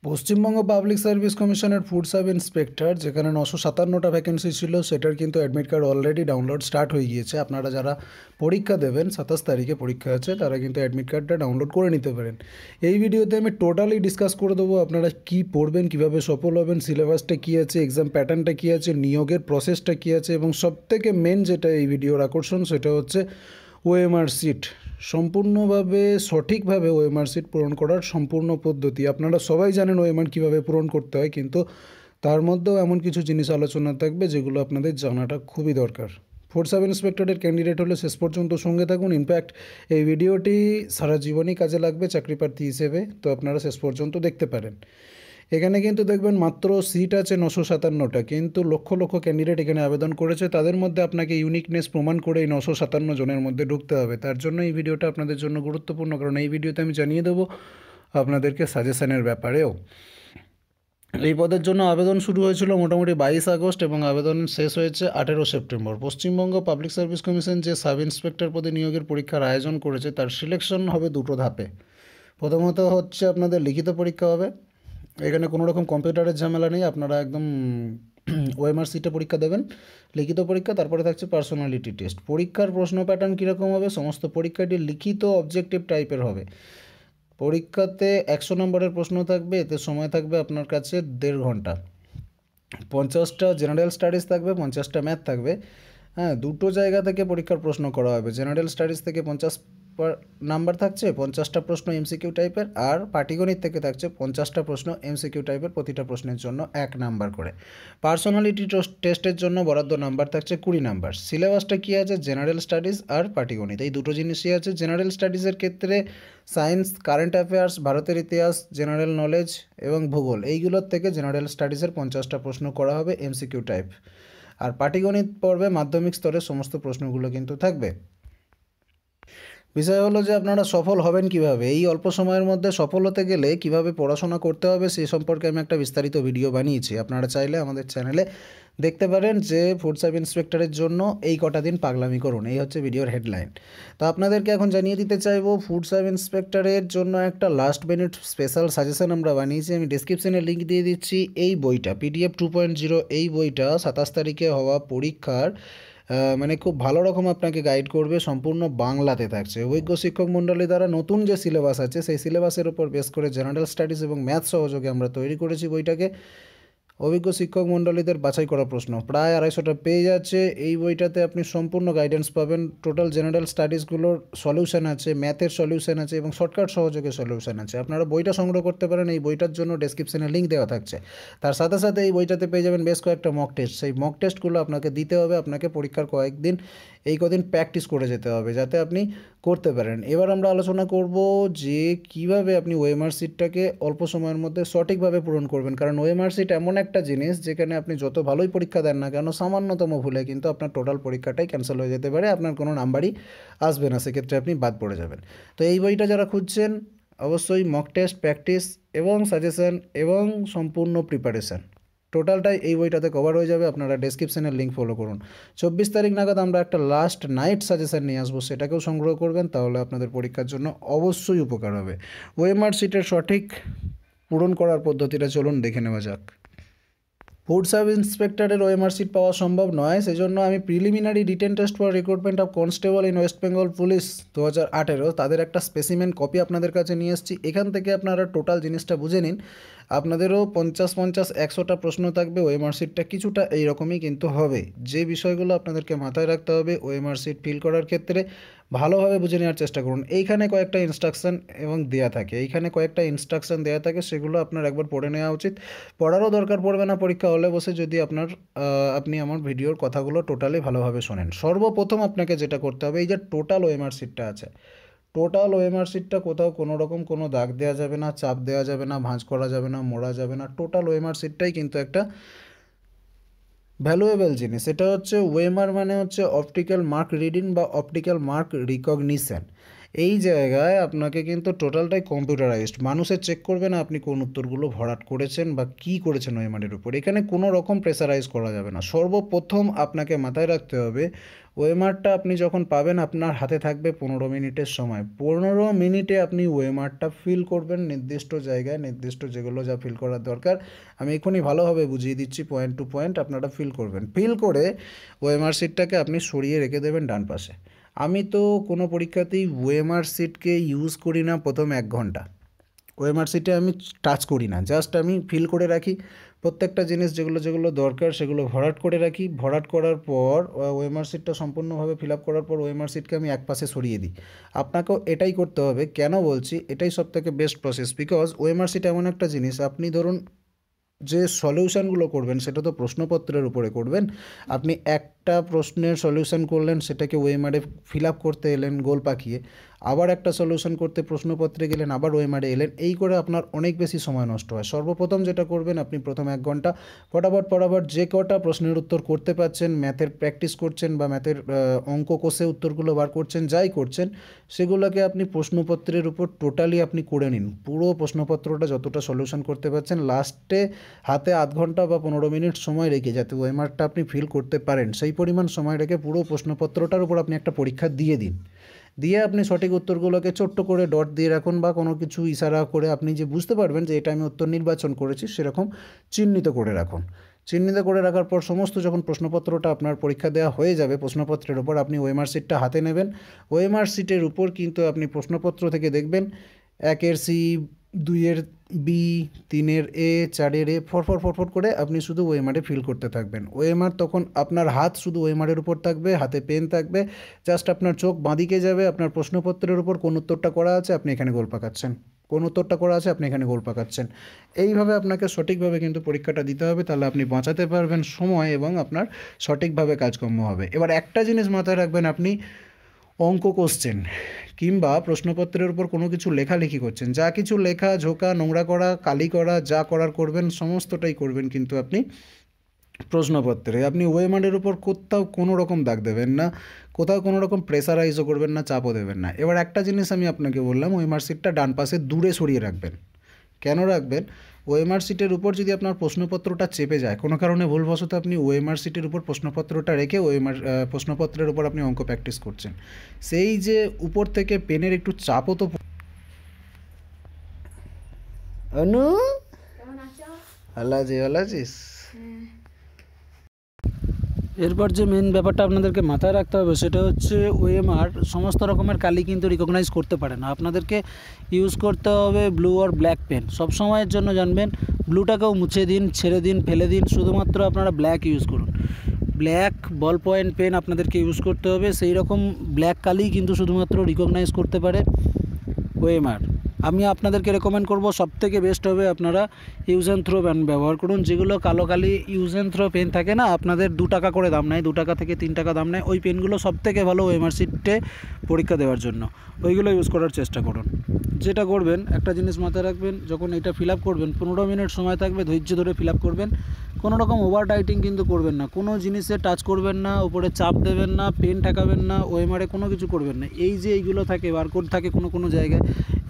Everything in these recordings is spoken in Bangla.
পশ্চিমবঙ্গ পাবলিক সার্ভিস কমিশনের ফুড সাব ইন্সপেক্টর যেখানে 957টা ভ্যাকেন্সি ছিল সেটার কিন্তু admit card already download start হয়ে গিয়েছে। আপনারা যারা পরীক্ষা দেবেন 27 তারিখে পরীক্ষা আছে তারা কিন্তু অ্যাডমিট কার্ডটা ডাউনলোড করে নিতে পারেন। এই ভিডিওতে আমি টোটালি ডিসকাস করে দেবো আপনারা কী পড়বেন, কীভাবে সফল হবেন, সিলেবাসটা কী আছে, এক্সাম প্যাটার্নটা কী আছে, নিয়োগের প্রসেসটা কী আছে এবং সবথেকে মেন যেটা এই ভিডিওর আকর্ষণ সেটা হচ্ছে ওএমআর সিট। সম্পূর্ণভাবে সঠিকভাবে ওএমআর সিট পূরণ করার সম্পূর্ণ পদ্ধতি। আপনারা সবাই জানেন ওএমআর কীভাবে পূরণ করতে হয়, কিন্তু তার মধ্যেও এমন কিছু জিনিস আলোচনা থাকবে যেগুলো আপনাদের জানাটা খুবই দরকার। ফুড সাব ইন্সপেক্টরের ক্যান্ডিডেট হলে শেষ পর্যন্ত সঙ্গে থাকুন। ইনফ্যাক্ট এই ভিডিওটি সারা জীবনই কাজে লাগবে চাকরি প্রার্থী হিসেবে, তো আপনারা শেষ পর্যন্ত দেখতে পারেন। এখানে কিন্তু দেখবেন মাত্র সিট আছে 957টা, কিন্তু লক্ষ লক্ষ ক্যান্ডিডেট এখানে আবেদন করেছে। তাদের মধ্যে আপনাকে ইউনিকনেস প্রমাণ করে এই 957 জনের মধ্যে ঢুকতে হবে। তার জন্য এই ভিডিওটা আপনাদের জন্য গুরুত্বপূর্ণ, কারণ এই ভিডিওতে আমি জানিয়ে দেবো আপনাদেরকে সাজেশনের ব্যাপারেও। এই পদের জন্য আবেদন শুরু হয়েছিল মোটামুটি 22 আগস্ট এবং আবেদন শেষ হয়েছে 18 September. Paschimbanga public service commission যে সাব ইন্সপেক্টর পদে নিয়োগের পরীক্ষার আয়োজন করেছে তার সিলেকশন হবে দুটো ধাপে। প্রথমত হচ্ছে আপনাদের লিখিত পরীক্ষা হবে। এখানে কোনো রকম কম্পিউটারের ঝামেলা নেই, আপনারা একদম ওএমআর সিটে পরীক্ষা দেবেন, লিখিত পরীক্ষা। তারপরে থাকছে পার্সোনালিটি টেস্ট। পরীক্ষার প্রশ্ন প্যাটার্ন কীরকম হবে? সমস্ত পরীক্ষাটি লিখিত অবজেক্টিভ টাইপের হবে। পরীক্ষাতে 100 নম্বরের প্রশ্ন থাকবে, এতে সময় থাকবে আপনার কাছে 1.5 ঘন্টা। 50টা জেনারেল স্টাডিজ থাকবে, 50টা ম্যাথ থাকবে। হ্যাঁ, দুটো জায়গা থেকে পরীক্ষার প্রশ্ন করা হবে। জেনারেল স্টাডিজ থেকে 50 নাম্বার থাকছে, 50টা প্রশ্ন এমসিকিউ টাইপের, আর পাটিগণিত থেকে থাকছে 50টা প্রশ্ন এমসিকিউ টাইপের, প্রতিটা প্রশ্নের জন্য 1 নাম্বার করে। পার্সোনালিটি টেস্টের জন্য বরাদ্দ নাম্বার থাকছে 20 নাম্বার। সিলেবাসটা কী আছে? জেনারেল স্টাডিজ আর পাটিগণিত, এই দুটো জিনিসই আছে। জেনারেল স্টাডিজের ক্ষেত্রে সায়েন্স, কারেন্ট অ্যাফেয়ার্স, ভারতের ইতিহাস, জেনারেল নলেজ এবং ভূগোল, এইগুলোর থেকে জেনারেল স্টাডিজের 50টা প্রশ্ন করা হবে এমসিকিউ টাইপ। আর পাটিগণিত পর্বে মাধ্যমিক স্তরের সমস্ত প্রশ্নগুলো কিন্তু থাকবে। বিষয় হলো যে আপনারা সফল হবেন কিভাবে। এই অল্প সময়ের মধ্যে সফল হতে গেলে কিভাবে পড়াশোনা করতে হবে সেই সম্পর্কে আমি একটা বিস্তারিত ভিডিও বানিয়েছি। আপনারা চাইলে আমাদের চ্যানেলে দেখতে পারেন যে ফুড সাব ইন্সপেক্টরের জন্য এই কটা দিন পাগলামি করুন, এই হচ্ছে ভিডিওর হেডলাইন। তো আপনাদেরকে এখন জানিয়ে দিতে চাইবো ফুড সাব ইন্সপেক্টরের জন্য একটা লাস্ট মিনিট স্পেশাল সাজেশন আমরা বানিয়েছি। আমি ডিসক্রিপশনে লিঙ্ক দিয়ে দিচ্ছি। এই বইটা PDF 2.0, এই বইটা 27 তারিখে হওয়া পরীক্ষার মানে খুব ভালো রকম আপনাকে গাইড করবে। সম্পূর্ণ বাংলাতে থাকছে। অভিজ্ঞ শিক্ষক মণ্ডলী দ্বারা নতুন যে সিলেবাস আছে সেই সিলেবাসের উপর বেস করে জেনারেল স্টাডিজ এবং ম্যাথ সহযোগে আমরা তৈরি করেছি বইটাকে। অভিজ্ঞ শিক্ষক মণ্ডলীদের বাছাই করা প্রশ্ন প্রায় 250টা পেজ আছে। এই বইটাতে আপনি সম্পূর্ণ গাইডেন্স পাবেন। টোটাল জেনারেল স্টাডিজগুলোর সলিউশন আছে, ম্যাথের সলিউশন আছে এবং শর্টকাট সহযোগে সলিউশন আছে। আপনারা বইটা সংগ্রহ করতে পারেন। এই বইটার জন্য ডেসক্রিপশনে লিঙ্ক দেওয়া থাকছে। তার সাথে সাথে এই বইটাতে পেয়ে যাবেন বেশ কয়েকটা মক টেস্ট। সেই মক টেস্টগুলো আপনাকে দিতে হবে। আপনাকে পরীক্ষার কয়েকদিন এই কদিন প্র্যাকটিস করে যেতে হবে যাতে আপনি করতে পারেন। এবার আমরা আলোচনা করব যে কিভাবে আপনি ওএমআর সিটটাকে অল্প সময়ের মধ্যে সঠিকভাবে পূরণ করবেন। কারণ ওএমআর সিট এমন একটা জিনিস যেখানে আপনি যত ভালোই পরীক্ষা দেন না কেন, সামান্যতম ভুলে কিন্তু আপনার টোটাল পরীক্ষাটাই ক্যান্সেল হয়ে যেতে পারে, আপনার কোনো নাম্বারই আসবে না, সেক্ষেত্রে আপনি বাদ পড়ে যাবেন। তো এই বইটা যারা খুঁজছেন অবশ্যই মক টেস্ট, প্র্যাকটিস এবং সাজেশন এবং সম্পূর্ণ প্রিপারেশান টোটালটাই এই বইটাতে কভার হয়ে যাবে। আপনারা ডেসক্রিপশনের লিঙ্ক ফলো করুন। 24 তারিখ নাগাদ আমরা একটা লাস্ট নাইট সাজেশন নিয়ে আসবো, সেটাকেও সংগ্রহ করবেন, তাহলে আপনাদের পরীক্ষার জন্য অবশ্যই উপকার হবে। ওএমআর সিটের সঠিক পূরণ করার পদ্ধতিটা চলুন দেখে নেওয়া যাক। ফুড সাব ইন্সপেক্টরের ওএমআর সিট পাওয়া সম্ভব নয়, সেজন্য আমি preliminary written test for recruitment of constable in West Bengal police 2018 তাদের একটা স্পেসিমেন কপি আপনাদের কাছে নিয়ে এসেছি। এখান থেকে আপনারা টোটাল জিনিসটা বুঝে নিন। আপনাদেরও 50-50-100টা প্রশ্ন থাকবে। ওএমআর সিটটা কিছুটা এইরকমই কিন্তু হবে। যে বিষয়গুলো আপনাদেরকে মাথায় রাখতে হবে ওএমআর সিট ফিল করার ক্ষেত্রে, ভালোভাবে বুঝে নেওয়ার চেষ্টা করুন। এইখানে কয়েকটা ইনস্ট্রাকশান এবং দেওয়া থাকে, সেগুলো আপনার একবার পড়ে নেওয়া উচিত। পড়ারও দরকার পড়বে না পরীক্ষা হলে বসে, যদি আপনি আমার ভিডিওর কথাগুলো টোটালি ভালোভাবে শোনেন। সর্বপ্রথম আপনাকে যেটা করতে হবে, এই যে টোটাল ওএমআর সিটটা আছে, টোটাল ওএমআর সিটটা কোথাও কোনো রকম কোনো দাগ দেওয়া যাবে না, চাপ দেওয়া যাবে না, ভাঁজ করা যাবে না, মোড়া যাবে না। টোটাল ওএমআর সিটটাই কিন্তু একটা ভ্যালুয়েবল জিনিস। এটা হচ্ছে ওএমআর মানে হচ্ছে অপটিক্যাল মার্ক রিডিং বা অপটিক্যাল মার্ক রিকগনিশন। এই জায়গায় আপনাকে কিন্তু টোটালটাই কম্পিউটারাইজড, মানুষে চেক করবে না আপনি কোন উত্তরগুলো ভরাট করেছেন বা কী করেছেন ওএমআরের উপর। এখানে কোনো রকম প্রেসারাইজ করা যাবে না। সর্বপ্রথম আপনাকে মাথায় রাখতে হবে ওএমআরটা আপনি যখন পাবেন আপনার হাতে থাকবে 15 মিনিটের সময়। 15 মিনিটে আপনি ওএমআরটা ফিল করবেন নির্দিষ্ট জায়গায়, নির্দিষ্ট যেগুলো যা ফিল করার দরকার আমি এক্ষুনি ভালোভাবে বুঝিয়ে দিচ্ছি, পয়েন্ট টু পয়েন্ট আপনারা ফিল করবেন। ফিল করে ওএমআর শিটটাকে আপনি সরিয়ে রেখে দেবেন ডান পাশে। আমি তো কোনো পরীক্ষাতেই ওএমআর শিটকে ইউজ করি না প্রথম 1 ঘন্টা। ওএমআর শিটে আমি টাচ করি না, জাস্ট আমি ফিল করে রাখি প্রত্যেকটা জিনিস যেগুলো যেগুলো দরকার সেগুলো ভরাট করে রাখি। ভরাট করার পর ওএমআর শিটটা সম্পূর্ণভাবে ফিল আপ করার পর ওএমআর শিটকে আমি এক পাশে সরিয়ে দিই। আপনাকেও এটাই করতে হবে। কেন বলছি? এটাই সবথেকে best process, because OMR sheet এমন একটা জিনিস, আপনি ধরুন যে সলিউশানগুলো করবেন সেটা তো প্রশ্নপত্রের উপরে করবেন। আপনি একটা প্রশ্নের সলিউশন করলেন, সেটাকে ওএমআরে ফিল আপ করতে এলেন গোল পাকিয়ে, আবার একটা সলিউশন করতে প্রশ্নপত্রে গেলেন, আবার ওএমআরে এলেন, এই করে আপনার অনেক বেশি সময় নষ্ট হয়। সর্বপ্রথম যেটা করবেন, আপনি প্রথম 1 ঘন্টা ফটাফট যে কটা প্রশ্নের উত্তর করতে পারছেন, ম্যাথের প্র্যাকটিস করছেন বা ম্যাথের অঙ্ক কষে উত্তরগুলো বার করছেন, যাই করছেন সেগুলোকে আপনি প্রশ্নপত্রের উপর টোটালি আপনি করে নিন। পুরো প্রশ্নপত্রটা যতটা সলিউশন করতে পারছেন, লাস্টে হাতে আধ ঘন্টা বা 15 মিনিট সময় রেখে যাতে ওএমআরটা আপনি ফিল করতে পারেন সেই পরিমাণ সময় রেখে পুরো প্রশ্নপত্রটার উপর আপনি একটা পরীক্ষা দিয়ে দিন। দিয়ে আপনি সঠিক উত্তরগুলোকে ছোট্ট করে ডট দিয়ে রাখুন বা কোনো কিছু ইশারা করে আপনি যে বুঝতে পারবেন যে এটা আমি উত্তর নির্বাচন করেছি সেরকম চিহ্নিত করে রাখুন। চিহ্নিত করে রাখার পর সমস্ত যখন প্রশ্নপত্রটা আপনার পরীক্ষা দেওয়া হয়ে যাবে, প্রশ্নপত্রের উপর আপনি ওএমআর শিটটা হাতে নেবেন। ওএমআর শিটের উপর কিন্তু আপনি প্রশ্নপত্র থেকে দেখবেন 1-এর সি, 2-এর বি, 3-এর এ, 4-এর এ, ফটফট করে আপনি শুধু ওএমআরে ফিল করতে থাকবেন। ওএমআর তখন আপনার হাত শুধু ওএমআরের উপর থাকবে, হাতে পেন থাকবে, জাস্ট আপনার চোখ বাঁদিকে যাবে, আপনার প্রশ্নপত্রের উপর কোন উত্তরটা করা আছে আপনি এখানে গোল পাকাচ্ছেন, কোন উত্তরটা করা আছে আপনি এখানে গোল পাকাচ্ছেন। এইভাবে আপনাকে সঠিকভাবে কিন্তু পরীক্ষাটা দিতে হবে, তাহলে আপনি বাঁচাতে পারবেন সময় এবং আপনার সঠিকভাবে কাজকর্ম হবে। এবার একটা জিনিস মাথায় রাখবেন, আপনি অঙ্ক কোশ্চেন কিংবা প্রশ্নপত্রের উপর কোনো কিছু লেখালেখি করছেন, যা কিছু লেখা ঝোঁকা নোংরা করা কালি করা যা করার করবেন সমস্তটাই করবেন কিন্তু আপনি প্রশ্নপত্রে। আপনি ওএমআরের উপর কোথাও কোনো রকম দাগ দেবেন না, কোথাও কোনো রকম প্রেসারাইজও করবেন না, চাপও দেবেন না। এবার একটা জিনিস আমি আপনাকে বললাম, ওএমআর শিটটা ডান পাশে দূরে সরিয়ে রাখবেন। কেন রাখবেন? ওএমআর শিটের উপর যদি আপনার প্রশ্নপত্রটা চেপে যায়, কোনো কারণে ভুলবশত আপনি ওএমআর শিটের উপর প্রশ্নপত্রটা রেখে প্রশ্নপত্রের উপর আপনি অঙ্ক প্র্যাকটিস করছেন, সেই যে উপর থেকে পেনের একটু চাপও তো অনু ভালো আছিস। এরপর যে মেন ব্যাপারটা আপনাদেরকে মাথায় রাখতে হবে সেটা হচ্ছে ওএমআর সমস্ত রকমের কালি কিন্তু রিকগনাইজ করতে পারে না। আপনাদেরকে ইউজ করতে হবে ব্লু আর ব্ল্যাক পেন। সব সময়ের জন্য জানবেন ব্লুটাকেও মুছে দিন, ছেড়ে দিন, ফেলে দিন, শুধুমাত্র আপনারা ব্ল্যাক ইউজ করুন। ব্ল্যাক বল পয়েন্ট পেন আপনাদেরকে ইউজ করতে হবে। সেই রকম ব্ল্যাক কালি কিন্তু শুধুমাত্র রিকগনাইজ করতে পারে ওএমআর। আমি আপনাদেরকে রেকমেন্ড করব সবথেকে বেস্ট হবে আপনারা ইউজ অ্যান্ড থ্রো পেন ব্যবহার করুন। যেগুলো কালো কালি ইউজ অ্যান্ড থ্রো পেন থাকে না, আপনাদের 2 টাকা করে দাম নেয়, 2 টাকা থেকে 3 টাকা দাম নেয়, ওই পেনগুলো সবথেকে ভালো ওএমআর শিটে পরীক্ষা দেওয়ার জন্য। ওইগুলো ইউজ করার চেষ্টা করুন। যেটা করবেন একটা জিনিস মাথায় রাখবেন, যখন এটা ফিল আপ করবেন 15 মিনিট সময় থাকবে, ধৈর্য ধরে ফিল আপ করবেন। কোনো রকম ওভার টাইটিং কিন্তু করবেন না, কোনো জিনিসে টাচ করবেন না, উপরে চাপ দেবেন না, পেন ঠেকাবেন না, ওএমআরে কোনো কিছু করবেন না। এই যে এইগুলো থাকে, বারকোড থাকে কোনো জায়গায়,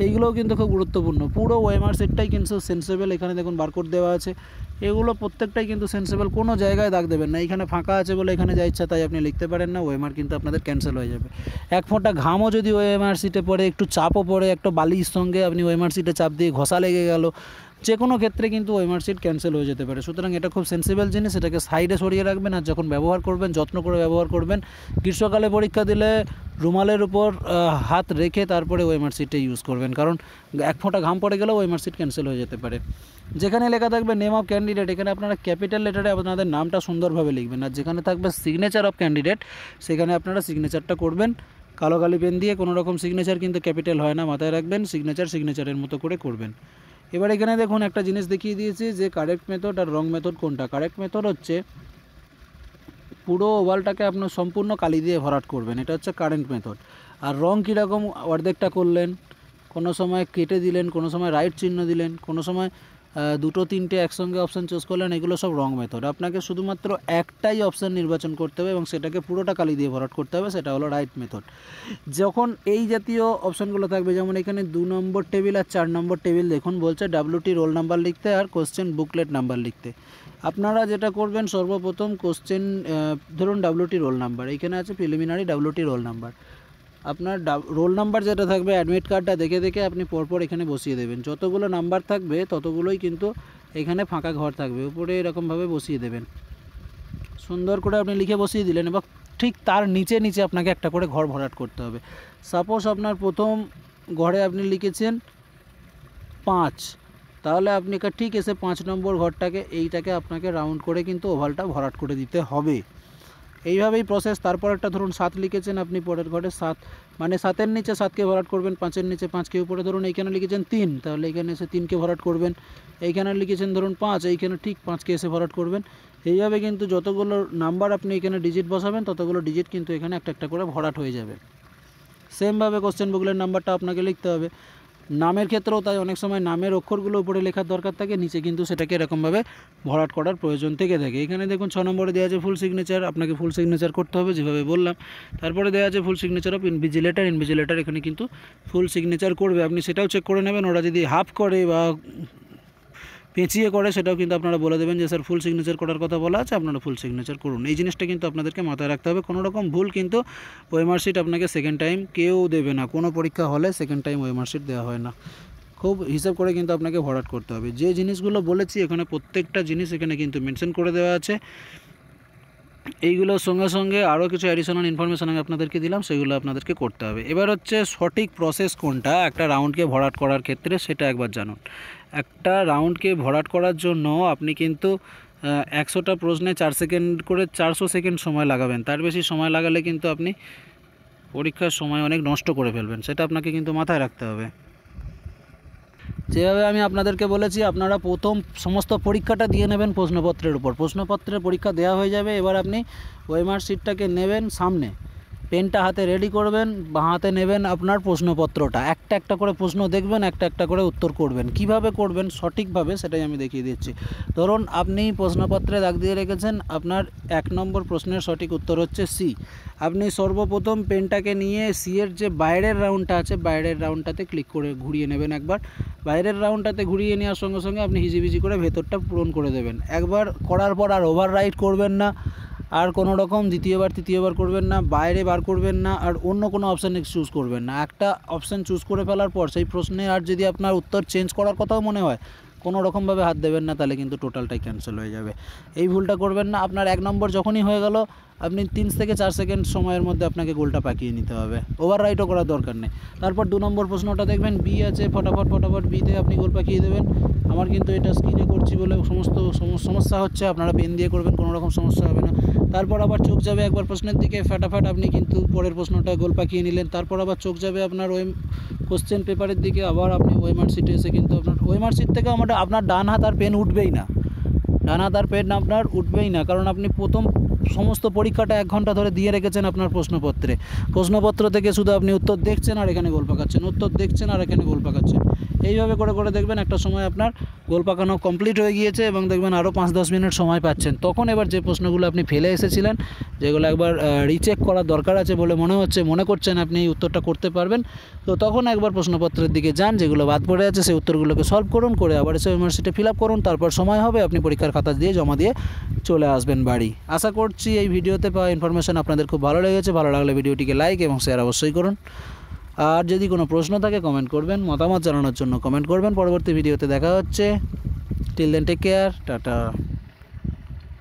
এইগুলোও কিন্তু খুব গুরুত্বপূর্ণ। পুরো ওএমআর সেটটাই কিন্তু সেন্সেবল। এখানে দেখুন বারকোড দেওয়া আছে, এগুলো প্রত্যেকটাই কিন্তু সেন্সেবল। কোনো জায়গায় দাগ দেবেন না। এইখানে ফাঁকা আছে বলে এখানে যা ইচ্ছা তাই আপনি লিখতে পারেন না, ওএমআর কিন্তু আপনাদের ক্যান্সেল হয়ে যাবে। এক ফোঁটা ঘামও যদি ওএমআর শিটে পড়ে, একটু চাপও পড়ে, একটা বালির সঙ্গে আপনি ওএমআর শিটে চাপ দিয়ে ঘষা লেগে গেল, যে কোনো ক্ষেত্রে কিন্তু ওএমআর শিট ক্যান্সেল হয়ে যেতে পারে। সুতরাং এটা খুব সেন্সিবল জিনিস, এটাকে সাইডে সরিয়ে রাখবেন। আর যখন ব্যবহার করবেন যত্ন করে ব্যবহার করবেন। গ্রীষ্মকালে পরীক্ষা দিলে রুমালের উপর হাত রেখে তারপরে ওএমআর শিটে ইউজ করবেন, কারণ এক ফোঁটা ঘাম পড়ে গেলেও ওএমআর শিট ক্যান্সেল হয়ে যেতে পারে। যেখানে লেখা থাকবে নেম অফ ক্যান্ডিডেট, এখানে আপনারা ক্যাপিটাল লেটারে আপনাদের নামটা সুন্দরভাবে লিখবেন। আর যেখানে থাকবে সিগনেচার অফ ক্যান্ডিডেট, সেখানে আপনারা সিগনেচারটা করবেন কালো কালি পেন দিয়ে। কোনো রকম সিগনেচার কিন্তু ক্যাপিটাল হয় না, মাথায় রাখবেন। সিগনেচারের মতো করে করবেন। এবার এখানে দেখুন একটা জিনিস দেখিয়ে দিয়েছি যে কারেক্ট মেথড আর রং মেথড কোনটা। কারেক্ট মেথড হচ্ছে পুরো ওভালটাকে আপনার সম্পূর্ণ কালি দিয়ে ভরাট করবেন, এটা হচ্ছে কারেন্ট মেথড। আর রং কীরকম, অর্ধেকটা করলেন, কোনো সময় কেটে দিলেন, কোনো সময় রাইট চিহ্ন দিলেন, কোনো সময় দুটো তিনটে একসঙ্গে অপশান চুজ করলেন, এগুলো সব রং মেথড। আপনাকে শুধুমাত্র একটাই অপশান নির্বাচন করতে হবে এবং সেটাকে পুরোটা কালি দিয়ে ভরাট করতে হবে, সেটা হলো রাইট মেথড। যখন এই জাতীয় অপশানগুলো থাকবে, যেমন এখানে 2 নম্বর টেবিল আর 4 নম্বর টেবিল দেখুন বলছে WT রোল নাম্বার লিখতে আর কোশ্চেন বুকলেট নাম্বার লিখতে। আপনারা যেটা করবেন সর্বপ্রথম কোশ্চেন ধরুন WT রোল নাম্বার, এইখানে আছে প্রিলিমিনারি WT রোল নাম্বার। আপনার রোল নাম্বার যেটা থাকবে অ্যাডমিট কার্ডটা দেখে দেখে আপনি পরপর এখানে বসিয়ে দেবেন। যতগুলো নাম্বার থাকবে ততগুলোই কিন্তু এখানে ফাঁকা ঘর থাকবে, উপরে এরকমভাবে বসিয়ে দেবেন। সুন্দর করে আপনি লিখে বসিয়ে দিলেন এবং ঠিক তার নিচে নিচে আপনাকে একটা করে ঘর ভরাট করতে হবে। সাপোজ আপনার প্রথম ঘরে আপনি লিখেছেন 5, তাহলে আপনি ঠিক এসে 5 নম্বর ঘরটাকে এইটাকে আপনাকে রাউন্ড করে কিন্তু ওভালটা ভরাট করে দিতে হবে। এইভাবেই প্রসেস। তারপর একটা ধরুন 7 লিখেছেন আপনি, পরের ঘরে 7 মানে 7-এর নিচে 7কে ভরাট করবেন, 5-এর নিচে 5কে, উপরে ধরুন এইখানে লিখেছেন 3, তাহলে এইখানে এসে 3কে ভরাট করবেন। এইখানে লিখেছেন ধরুন 5, এইখানে ঠিক 5কে এসে ভরাট করবেন। এইভাবে কিন্তু যতগুলো নাম্বার আপনি এখানে ডিজিট বসাবেন ততগুলো ডিজিট কিন্তু এখানে একটা একটা করে ভরাট হয়ে যাবে। সেমভাবে কোশ্চেন বুকলের নাম্বারটা আপনাকে লিখতে হবে। নামের ক্ষেত্রেও তাই, অনেক সময় নামের অক্ষরগুলো উপরে লেখার দরকার থাকে, নিচে কিন্তু সেটাকে এরকমভাবে ভরাট করার প্রয়োজন থেকে থাকে। এখানে দেখুন 6 নম্বরে দেওয়া আছে ফুল সিগনেচার, আপনাকে ফুল সিগনেচার করতে হবে যেভাবে বললাম। তারপরে দেওয়া আছে ফুল সিগনেচার অফ ইনভিজিলেটর, এখানে কিন্তু ফুল সিগনেচার করবে। আপনি সেটাও চেক করে নেবেন, ওরা যদি হাফ করে বা পেঁচিয়ে করে সেটাও কিন্তু আপনারা বলে দেবেন যে স্যার ফুল সিগনেচার করার কথা বলা আছে, আপনারা ফুল সিগনেচার করুন। এই জিনিসটা কিন্তু আপনাদেরকে মাথায় রাখতে হবে। কোনো রকম ভুল কিন্তু ওএমআর শিট আপনাকে সেকেন্ড টাইম কেউ দেবে না, কোনো পরীক্ষা হলে সেকেন্ড টাইম ওএমআর শিট দেওয়া হয় না। খুব হিসাব করে কিন্তু আপনাকে ভরাট করতে হবে। যে জিনিসগুলো বলেছি এখানে প্রত্যেকটা জিনিস এখানে কিন্তু মেনশন করে দেওয়া আছে। এইগুলোর সঙ্গে সঙ্গে আরও কিছু অ্যাডিশনাল ইনফরমেশান আমি আপনাদেরকে দিলাম, সেগুলো আপনাদেরকে করতে হবে। এবার হচ্ছে সঠিক প্রসেস কোনটা একটা রাউন্ডকে ভরাট করার ক্ষেত্রে, সেটা একবার জানুন। একটা রাউন্ডকে ভরাট করার জন্য আপনি কিন্তু 100টা প্রশ্নে 4 সেকেন্ড করে 400 সেকেন্ড সময় লাগাবেন। তার বেশি সময় লাগালে কিন্তু আপনি পরীক্ষার সময় অনেক নষ্ট করে ফেলবেন, সেটা আপনাকে কিন্তু মাথায় রাখতে হবে। যেভাবে আমি আপনাদেরকে বলেছি, আপনারা প্রথম সমস্ত পরীক্ষাটা দিয়ে নেবেন প্রশ্নপত্রের উপর। প্রশ্নপত্রের পরীক্ষা দেওয়া হয়ে যাবে। এবার আপনি ওএমআর শিটটাকে নেবেন সামনে, পেনটা হাতে রেডি করবেন, বা হাতে নেবেন আপনার প্রশ্নপত্রটা, একটা একটা করে প্রশ্ন দেখবেন, একটা একটা করে উত্তর করবেন। কিভাবে করবেন সঠিকভাবে সেটাই আমি দেখিয়ে দিচ্ছি। ধরুন আপনি প্রশ্নপত্রে দাগ দিয়ে রেখেছেন আপনার 1 নম্বর প্রশ্নের সঠিক উত্তর হচ্ছে সি। আপনি সর্বপ্রথম পেনটাকে নিয়ে সি এর যে বাইরের রাউন্ডটা আছে, বাইরের রাউন্ডটাতে ক্লিক করে ঘুরিয়ে নেবেন একবার। বাইরের রাউন্ডটাতে ঘুরিয়ে নেওয়ার সঙ্গে সঙ্গে আপনি হিজিবিজি করে ভেতরটা পূরণ করে দেবেন। একবার করার পর আর ওভার রাইট করবেন না, আর কোনো রকম দ্বিতীয়বার তৃতীয়বার করবেন না, বাইরে বার করবেন না, আর অন্য কোনো অপশান চুজ করবেন না। একটা অপশান চুজ করে ফেলার পর সেই প্রশ্নে আর যদি আপনার উত্তর চেঞ্জ করার কথাও মনে হয়, কোনো রকমভাবে হাত দেবেন না, তাহলে কিন্তু টোটালটাই ক্যান্সেল হয়ে যাবে। এই ভুলটা করবেন না। আপনার 1 নম্বর যখনই হয়ে গেল, আপনি 3 থেকে 4 সেকেন্ড সময়ের মধ্যে আপনাকে গোলটা পাকিয়ে নিতে হবে, ওভার রাইটও করার দরকার নেই। তারপর 2 নম্বর প্রশ্নটা দেখবেন বি আছে, ফটাফট বিতে আপনি গোল পাকিয়ে দেবেন। আমার কিন্তু এটা স্ক্রিনে করছি বলে সমস্যা হচ্ছে, আপনারা পেন দিয়ে করবেন, কোনো রকম সমস্যা হবে না। তারপর আবার চোখ যাবে একবার প্রশ্নের দিকে, ফটাফট আপনি কিন্তু পরের প্রশ্নটা গোল পাকিয়ে নিলেন। তারপর আবার চোখ যাবে আপনার কোশ্চেন পেপারের দিকে, আবার আপনি ওএমআর শিটে এসে কিন্তু আপনার ওএমআর শিট থেকে আপনার ডান হাত আর পেন উঠবেই না, ডান হাত আর পেন আপনার উঠবেই না, কারণ আপনি প্রথম সমস্ত পরীক্ষাটা 1 ঘন্টা ধরে দিয়ে রেখেছেন আপনার প্রশ্নপত্র থেকে শুধু আপনি উত্তর দেখছেন আর এখানে গোল পাকাচ্ছেন, উত্তর দেখছেন আর এখানে গোল পাকাচ্ছেন। এইভাবে করে করে দেখবেন একটা সময় আপনার গোল পাকানো কমপ্লিট হয়ে গিয়েছে এবং দেখবেন আরও 5-10 মিনিট সময় পাচ্ছেন। তখন এবার যে প্রশ্নগুলো আপনি ফেলে এসেছিলেন, যেগুলো একবার রিচেক করার দরকার আছে বলে মনে করছেন আপনি এই উত্তরটা করতে পারবেন, তো তখন একবার প্রশ্নপত্রের দিকে যান, যেগুলো বাদ পড়ে আছে সেই উত্তরগুলোকে সলভ করুন, করে আবার এসে ইউনিভার্সিটি ফিল আপ করুন। তারপর সময় হবে আপনি পরীক্ষার খাতা দিয়ে জমা দিয়ে চলে আসবেন বাড়ি। আশা করছি এই ভিডিওতে পাওয়া ইনফরমেশন আপনাদের খুব ভালো লেগেছে। ভালো লাগলে ভিডিওটিকে লাইক এবং শেয়ার অবশ্যই করুন। আর যদি কোনো প্রশ্ন থাকে কমেন্ট করবেন, মতামত জানানোর জন্য কমেন্ট করবেন। পরবর্তী ভিডিওতে দেখা হচ্ছে। Till then take care, tata.